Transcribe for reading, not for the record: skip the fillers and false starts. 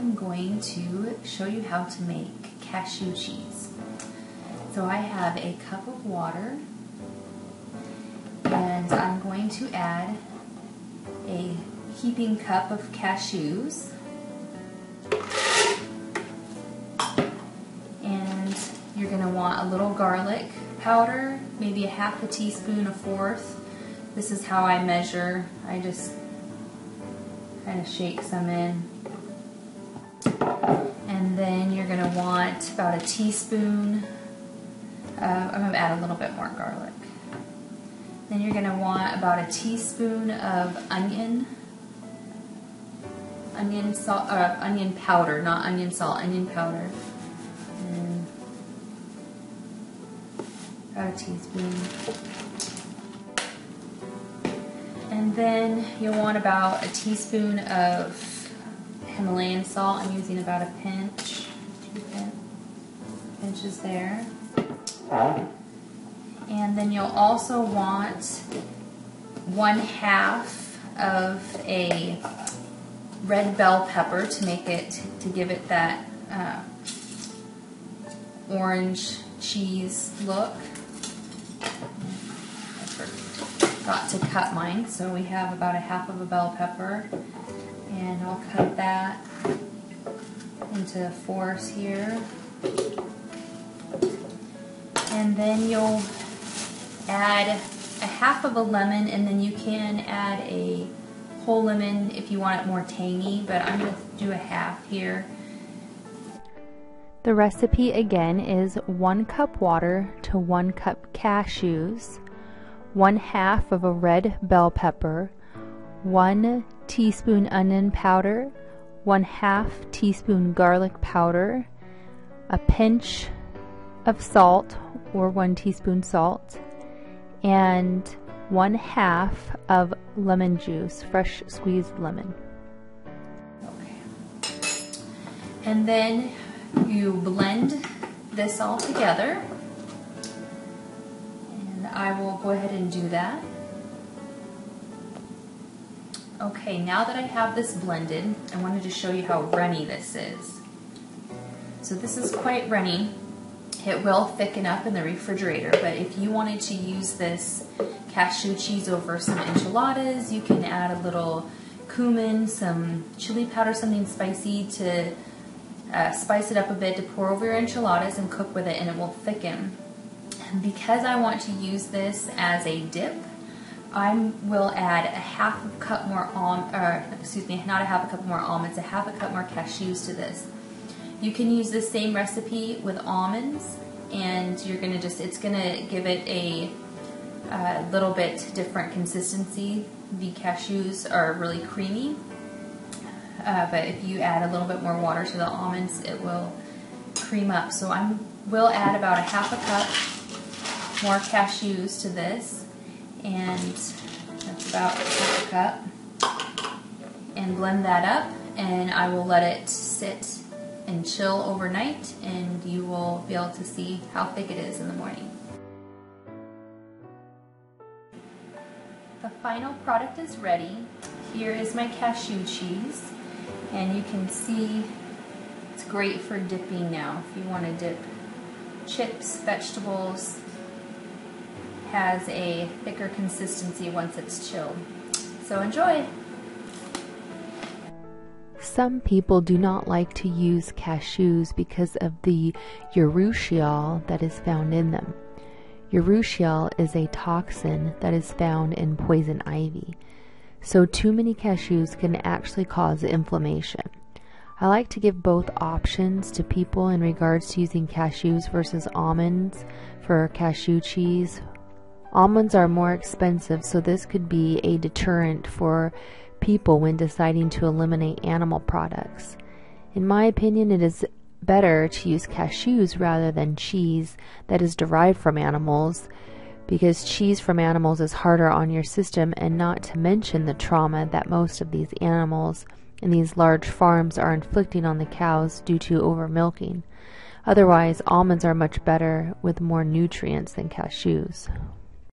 am going to show you how to make cashew cheese. So I have a cup of water, and I'm going to add a heaping cup of cashews, and you're going to want a little garlic powder, maybe a half a teaspoon, a fourth. This is how I measure. I just kind of shake some in. And then you're going to want about a teaspoon. I'm going to add a little bit more garlic. Then you're going to want about a teaspoon of onion salt, onion powder, not onion salt, onion powder. And about a teaspoon. And then you'll want about a teaspoon of Himalayan salt. I'm using about a pinch, 2 pinches there. And then you'll also want 1/2 of a red bell pepper to make it, to give it that orange cheese look. I forgot to cut mine, so we have about 1/2 of a bell pepper, and I'll cut that into fours here. And then you'll add 1/2 of a lemon, and then you can add a whole lemon if you want it more tangy, but I'm going to do 1/2 here. The recipe again is 1 cup water to 1 cup cashews, 1/2 of a red bell pepper, 1 teaspoon onion powder, 1/2 teaspoon garlic powder, a pinch of salt or 1 teaspoon salt, and 1/2 of lemon juice, fresh squeezed lemon. Okay. And then you blend this all together, and I will go ahead and do that. Okay, now that I have this blended, I wanted to show you how runny this is. So this is quite runny. It will thicken up in the refrigerator, but if you wanted to use this cashew cheese over some enchiladas, you can add a little cumin, some chili powder, something spicy to spice it up a bit to pour over your enchiladas and cook with it, and it will thicken. Because I want to use this as a dip, I will add 1/2 cup more not 1/2 cup more almonds, 1/2 cup more cashews to this. You can use the same recipe with almonds, and you're gonna it's gonna give it a little bit different consistency. The cashews are really creamy, but if you add a little bit more water to the almonds, it will cream up. So I will add about 1/2 cup more cashews to this, and that's about 1/2 cup, and blend that up, and I will let it sit and chill overnight, and you will be able to see how thick it is in the morning. The final product is ready. Here is my cashew cheese, and you can see it's great for dipping now. If you want to dip chips, vegetables, has a thicker consistency once it's chilled. So enjoy! Some people do not like to use cashews because of the urushiol that is found in them. Urushiol is a toxin that is found in poison ivy, so too many cashews can actually cause inflammation. I like to give both options to people in regards to using cashews versus almonds for cashew cheese. Almonds are more expensive, so this could be a deterrent for people when deciding to eliminate animal products. In my opinion, it is better to use cashews rather than cheese that is derived from animals, because cheese from animals is harder on your system, and not to mention the trauma that most of these animals in these large farms are inflicting on the cows due to over milking. Otherwise, almonds are much better with more nutrients than cashews.